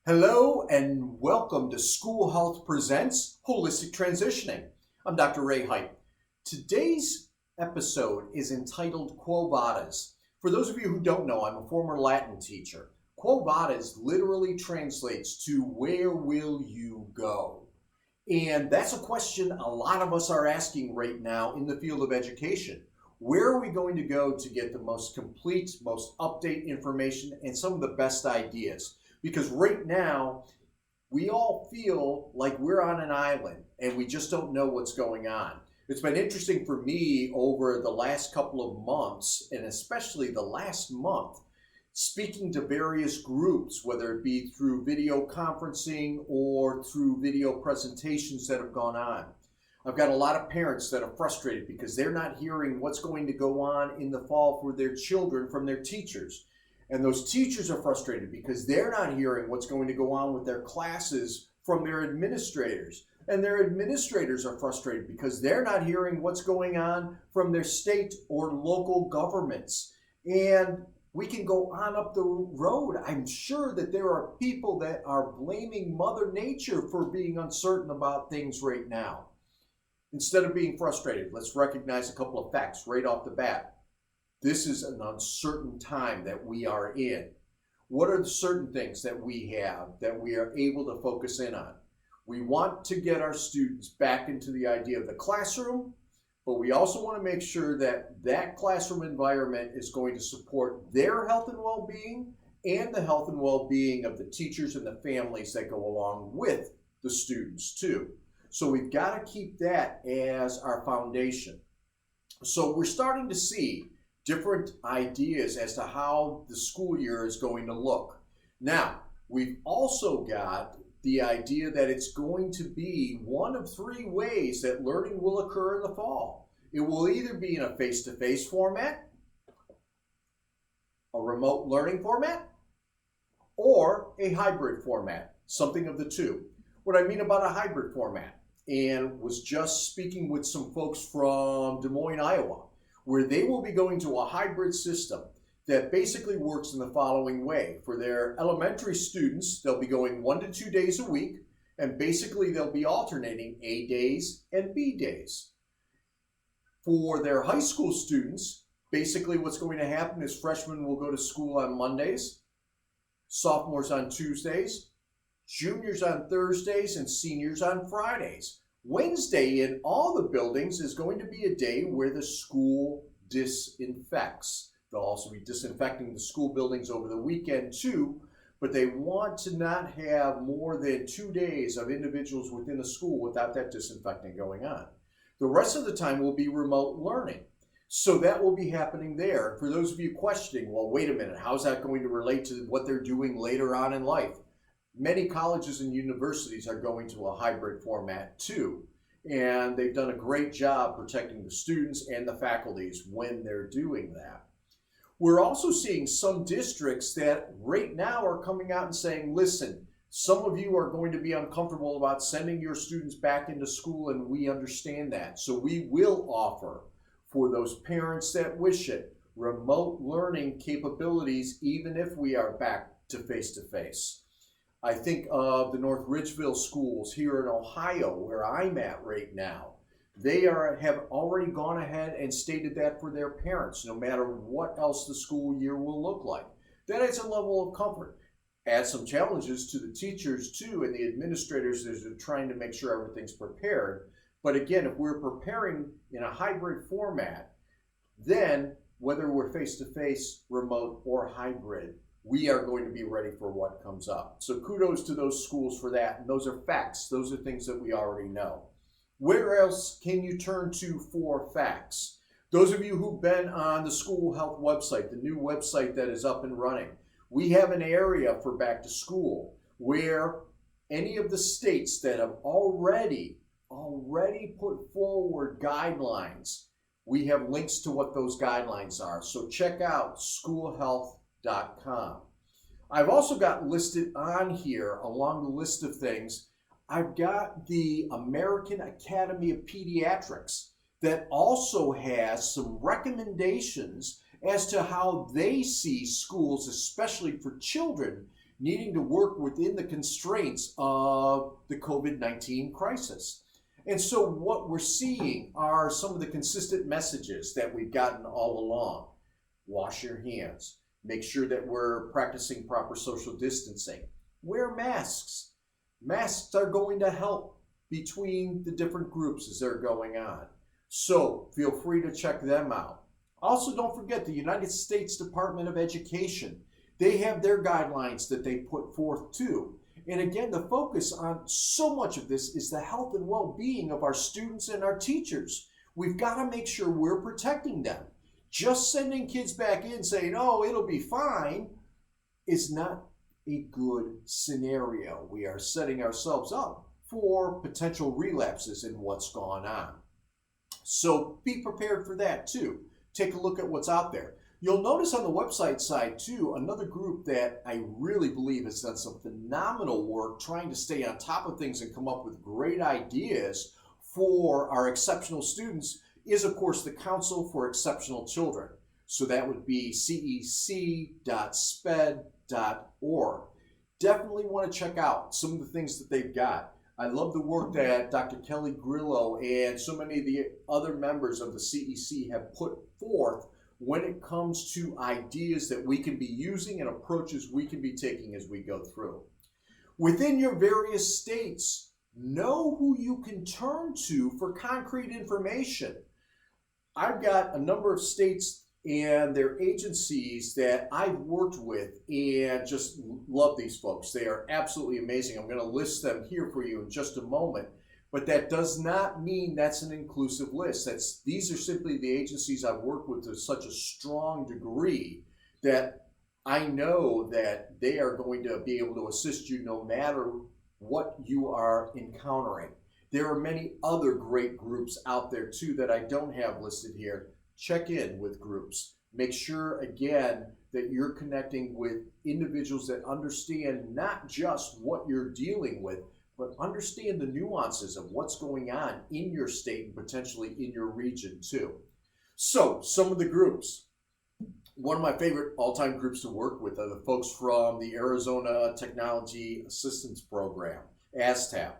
Hello and welcome to School Health Presents Holistic Transitioning. I'm Dr. Rheipp. Today's episode is entitled Quo Vades. For those of you who don't know, I'm a former Latin teacher. Quo Vades literally translates to where will you go? And that's a question a lot of us are asking right now in the field of education. Where are we going to go to get the most complete, most update information and some of the best ideas? Because right now, we all feel like we're on an island and we just don't know what's going on. It's been interesting for me over the last couple of months, and especially the last month, speaking to various groups, whether it be through video conferencing or through video presentations that have gone on. I've got a lot of parents that are frustrated because they're not hearing what's going to go on in the fall for their children from their teachers. And those teachers are frustrated because they're not hearing what's going to go on with their classes from their administrators. And their administrators are frustrated because they're not hearing what's going on from their state or local governments. And we can go on up the road. I'm sure that there are people that are blaming Mother Nature for being uncertain about things right now. Instead of being frustrated, let's recognize a couple of facts right off the bat. This is an uncertain time that we are in. What are the certain things that we have that we are able to focus in on? We want to get our students back into the idea of the classroom, but we also want to make sure that that classroom environment is going to support their health and well-being and the health and well-being of the teachers and the families that go along with the students too. So we've got to keep that as our foundation. So we're starting to see different ideas as to how the school year is going to look. Now, we've also got the idea that it's going to be one of three ways that learning will occur in the fall. It will either be in a face-to-face format, a remote learning format, or a hybrid format, something of the two. What I mean about a hybrid format, and was just speaking with some folks from Des Moines, Iowa, where they will be going to a hybrid system that basically works in the following way. For their elementary students, they'll be going 1 to 2 days a week, and basically they'll be alternating A days and B days. For their high school students, basically what's going to happen is freshmen will go to school on Mondays, sophomores on Tuesdays, juniors on Thursdays, and seniors on Fridays. Wednesday in all the buildings is going to be a day where the school disinfects. They'll also be disinfecting the school buildings over the weekend too, but they want to not have more than 2 days of individuals within a school without that disinfecting going on. The rest of the time will be remote learning. So that will be happening there. For those of you questioning, well, wait a minute, how's that going to relate to what they're doing later on in life? Many colleges and universities are going to a hybrid format too, and they've done a great job protecting the students and the faculties when they're doing that. We're also seeing some districts that right now are coming out and saying, listen, some of you are going to be uncomfortable about sending your students back into school, and we understand that. So we will offer, for those parents that wish it, remote learning capabilities even if we are back to face-to-face. I think of the North Ridgeville schools here in Ohio, where I'm at right now. They have already gone ahead and stated that for their parents, no matter what else the school year will look like. That adds a level of comfort. Adds some challenges to the teachers too and the administrators as they're trying to make sure everything's prepared. But again, if we're preparing in a hybrid format, then whether we're face-to-face, remote, or hybrid, we are going to be ready for what comes up. So kudos to those schools for that. And those are facts. Those are things that we already know. Where else can you turn to for facts? Those of you who've been on the school health website, the new website that is up and running, we have an area for back to school where any of the states that have already put forward guidelines, we have links to what those guidelines are. So check out schoolhealth.com. I've also got listed on here, along the list of things, I've got the American Academy of Pediatrics that also has some recommendations as to how they see schools, especially for children, needing to work within the constraints of the COVID-19 crisis. And so what we're seeing are some of the consistent messages that we've gotten all along. Wash your hands. Make sure that we're practicing proper social distancing. Wear masks. Masks are going to help between the different groups as they're going on. So feel free to check them out. Also, don't forget the United States Department of Education. They have their guidelines that they put forth too. And again, the focus on so much of this is the health and well-being of our students and our teachers. We've got to make sure we're protecting them. Just sending kids back in saying, oh, it'll be fine, is not a good scenario. We are setting ourselves up for potential relapses in what's gone on. So be prepared for that too. Take a look at what's out there. You'll notice on the website side too, another group that I really believe has done some phenomenal work trying to stay on top of things and come up with great ideas for our exceptional students is, of course, the Council for Exceptional Children. So that would be cec.sped.org. Definitely want to check out some of the things that they've got. I love the work that Dr. Kelly Grillo and so many of the other members of the CEC have put forth when it comes to ideas that we can be using and approaches we can be taking as we go through. Within your various states, know who you can turn to for concrete information. I've got a number of states and their agencies that I've worked with and just love these folks. They are absolutely amazing. I'm going to list them here for you in just a moment, but that does not mean that's an inclusive list. These are simply the agencies I've worked with to such a strong degree that I know that they are going to be able to assist you no matter what you are encountering. There are many other great groups out there too that I don't have listed here. Check in with groups. Make sure, again, that you're connecting with individuals that understand not just what you're dealing with, but understand the nuances of what's going on in your state and potentially in your region too. So, some of the groups. One of my favorite all-time groups to work with are the folks from the Arizona Technology Assistance Program, ASTAP.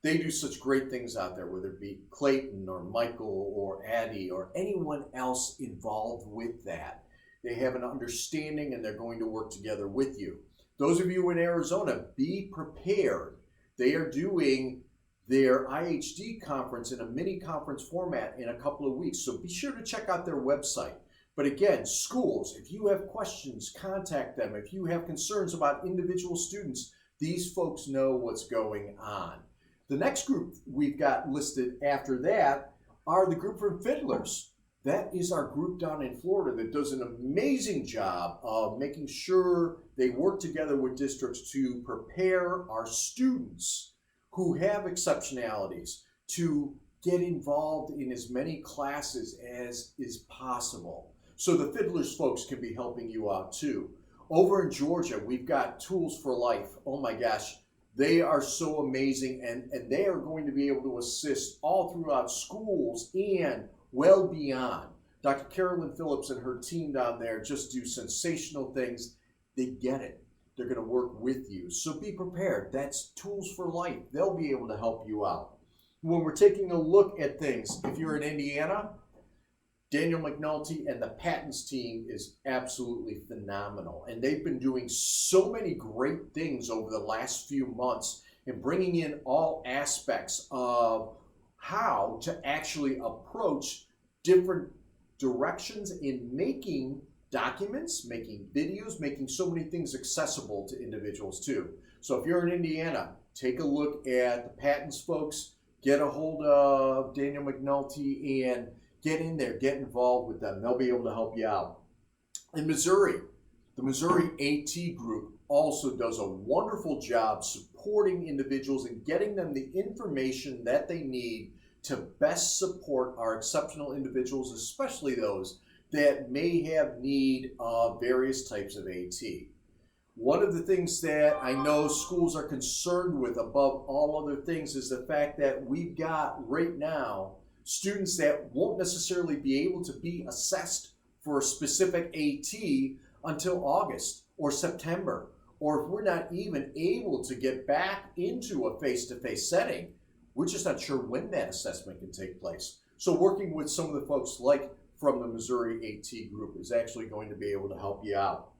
They do such great things out there, whether it be Clayton or Michael or Addie or anyone else involved with that. They have an understanding and they're going to work together with you. Those of you in Arizona, be prepared. They are doing their IHD conference in a mini conference format in a couple of weeks, so be sure to check out their website. But again, schools, if you have questions, contact them. If you have concerns about individual students, these folks know what's going on. The next group we've got listed after that are the group from Fiddlers. That is our group down in Florida that does an amazing job of making sure they work together with districts to prepare our students who have exceptionalities to get involved in as many classes as is possible. So the Fiddlers folks can be helping you out too. Over in Georgia, we've got Tools for Life. Oh my gosh. They are so amazing, and they are going to be able to assist all throughout schools and well beyond. Dr. Carolyn Phillips and her team down there just do sensational things. They get it. They're going to work with you. So be prepared. That's Tools for Life. They'll be able to help you out. When we're taking a look at things, if you're in Indiana, Daniel McNulty and the Patents team is absolutely phenomenal. And they've been doing so many great things over the last few months in bringing in all aspects of how to actually approach different directions in making documents, making videos, making so many things accessible to individuals too. So if you're in Indiana, take a look at the Patents folks, get a hold of Daniel McNulty and get in there, get involved with them. They'll be able to help you out. In Missouri, the Missouri AT group also does a wonderful job supporting individuals and getting them the information that they need to best support our exceptional individuals, especially those that may have need of various types of AT. One of the things that I know schools are concerned with above all other things is the fact that we've got right now students that won't necessarily be able to be assessed for a specific AT until August or September or if we're not even able to get back into a face-to-face setting, we're just not sure when that assessment can take place. So working with some of the folks like from the Missouri AT group is actually going to be able to help you out.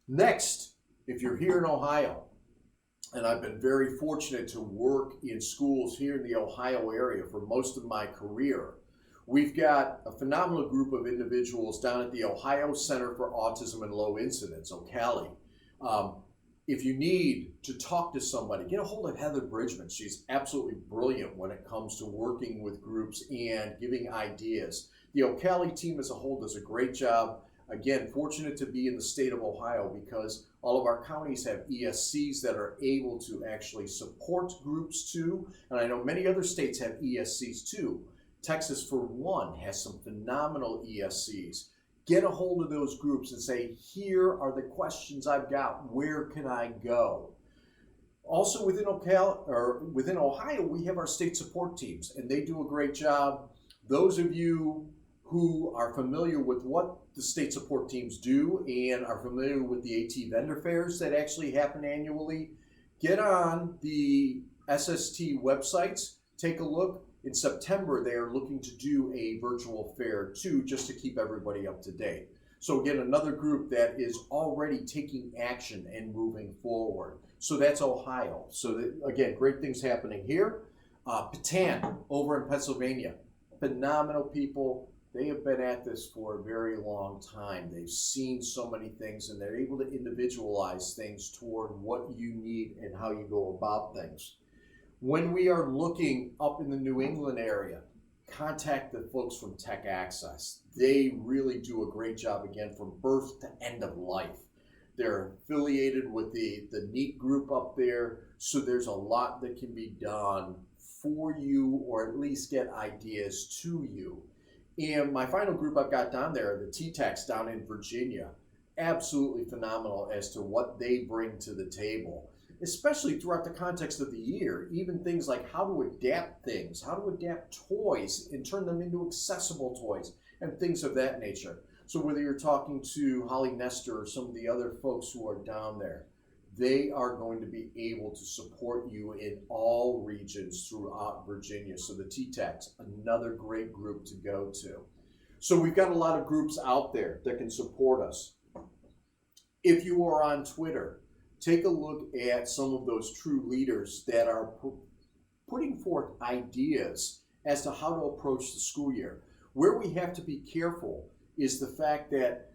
Next, if you're here in Ohio, and I've been very fortunate to work in schools here in the Ohio area for most of my career, we've got a phenomenal group of individuals down at the Ohio Center for Autism and Low Incidence, OCALI. If you need to talk to somebody, get a hold of Heather Bridgman. She's absolutely brilliant when it comes to working with groups and giving ideas. The OCALI team as a whole does a great job. Again, fortunate to be in the state of Ohio because all of our counties have ESCs that are able to actually support groups too. And I know many other states have ESCs too. Texas, for one, has some phenomenal ESCs. Get a hold of those groups and say, here are the questions I've got. Where can I go? Also within Ohio, we have our state support teams, and they do a great job. Those of you who are familiar with what the state support teams do and are familiar with the AT vendor fairs that actually happen annually, get on the SST websites, take a look. In September, they are looking to do a virtual fair too, just to keep everybody up to date. So again, another group that is already taking action and moving forward. So that's Ohio. So that, again, great things happening here. Patan over in Pennsylvania, phenomenal people. They have been at this for a very long time. They've seen so many things and they're able to individualize things toward what you need and how you go about things. When we are looking up in the New England area, contact the folks from Tech Access. They really do a great job, again, from birth to end of life. They're affiliated with the NEAT group up there, so there's a lot that can be done for you or at least get ideas to you. And my final group I've got down there, the T-Techs down in Virginia, absolutely phenomenal as to what they bring to the table, especially throughout the context of the year. Even things like how to adapt things, how to adapt toys and turn them into accessible toys and things of that nature. So whether you're talking to Holly Nestor or some of the other folks who are down there, they are going to be able to support you in all regions throughout Virginia. So the T-Techs, another great group to go to. So we've got a lot of groups out there that can support us. If you are on Twitter, take a look at some of those true leaders that are putting forth ideas as to how to approach the school year. Where we have to be careful is the fact that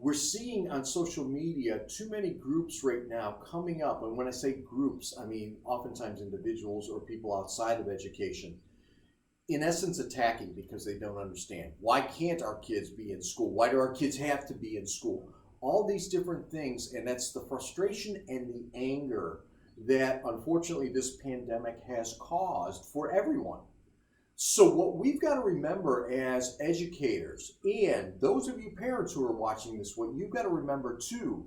we're seeing on social media too many groups right now coming up. And when I say groups, I mean oftentimes individuals or people outside of education, in essence attacking because they don't understand. Why can't our kids be in school? Why do our kids have to be in school? All these different things, and that's the frustration and the anger that unfortunately this pandemic has caused for everyone. So what we've got to remember as educators, and those of you parents who are watching this, what you've got to remember too,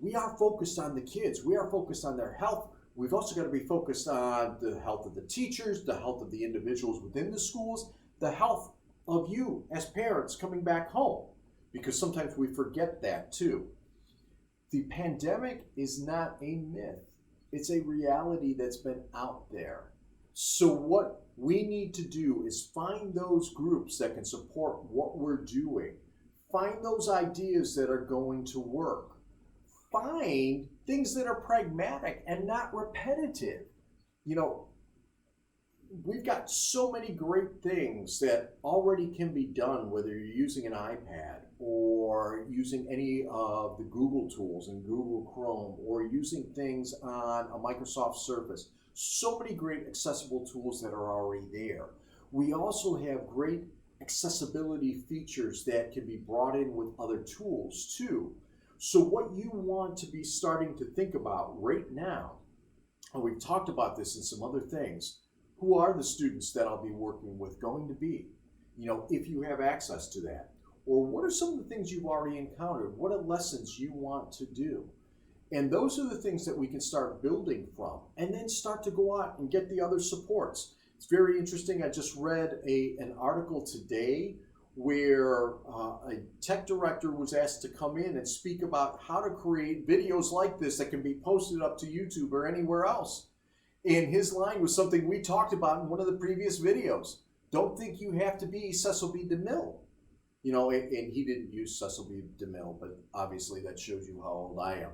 we are focused on the kids. We are focused on their health. We've also got to be focused on the health of the teachers, the health of the individuals within the schools, the health of you as parents coming back home, because sometimes we forget that too. The pandemic is not a myth. It's a reality that's been out there. So what we need to do is find those groups that can support what we're doing. Find those ideas that are going to work. Find things that are pragmatic and not repetitive. You know, we've got so many great things that already can be done, whether you're using an iPad or using any of the Google tools in Google Chrome or using things on a Microsoft Surface. So many great accessible tools that are already there. We also have great accessibility features that can be brought in with other tools too. So what you want to be starting to think about right now, and we've talked about this in some other things, who are the students that I'll be working with going to be? You know, if you have access to that. Or what are some of the things you've already encountered? What are lessons you want to do? And those are the things that we can start building from and then start to go out and get the other supports. It's very interesting. I just read an article today where a tech director was asked to come in and speak about how to create videos like this that can be posted up to YouTube or anywhere else. And his line was something we talked about in one of the previous videos. Don't think you have to be Cecil B. DeMille. You know, and he didn't use Cecil B. DeMille, but obviously that shows you how old I am.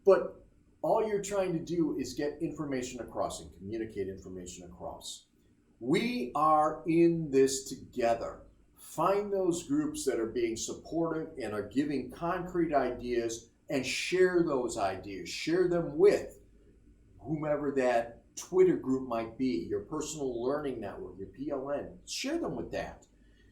But all you're trying to do is get information across and communicate information across. We are in this together. Find those groups that are being supportive and are giving concrete ideas and share those ideas. Share them with whomever that Twitter group might be, your personal learning network, your PLN. Share them with that.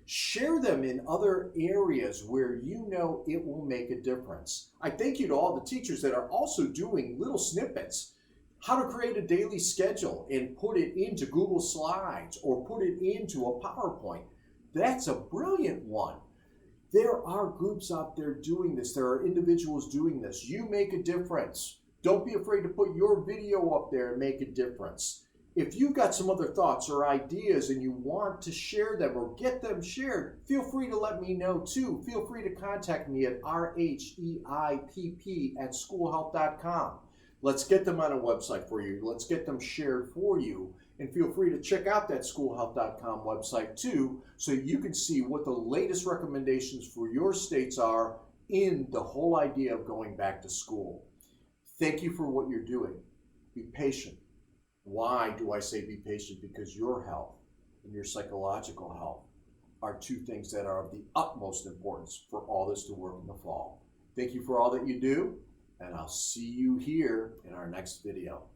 Share them in other areas where you know it will make a difference. I thank you to all the teachers that are also doing little snippets. How to create a daily schedule and put it into Google Slides or put it into a PowerPoint. That's a brilliant one. There are groups out there doing this. There are individuals doing this. You make a difference. Don't be afraid to put your video up there and make a difference. If you've got some other thoughts or ideas and you want to share them or get them shared, feel free to let me know too. Feel free to contact me at rheipp@schoolhelp.com. Let's get them on a website for you. Let's get them shared for you. And feel free to check out that schoolhelp.com website too, so you can see what the latest recommendations for your states are in the whole idea of going back to school. Thank you for what you're doing. Be patient. Why do I say be patient? Because your health and your psychological health are two things that are of the utmost importance for all this to work in the fall. Thank you for all that you do, and I'll see you here in our next video.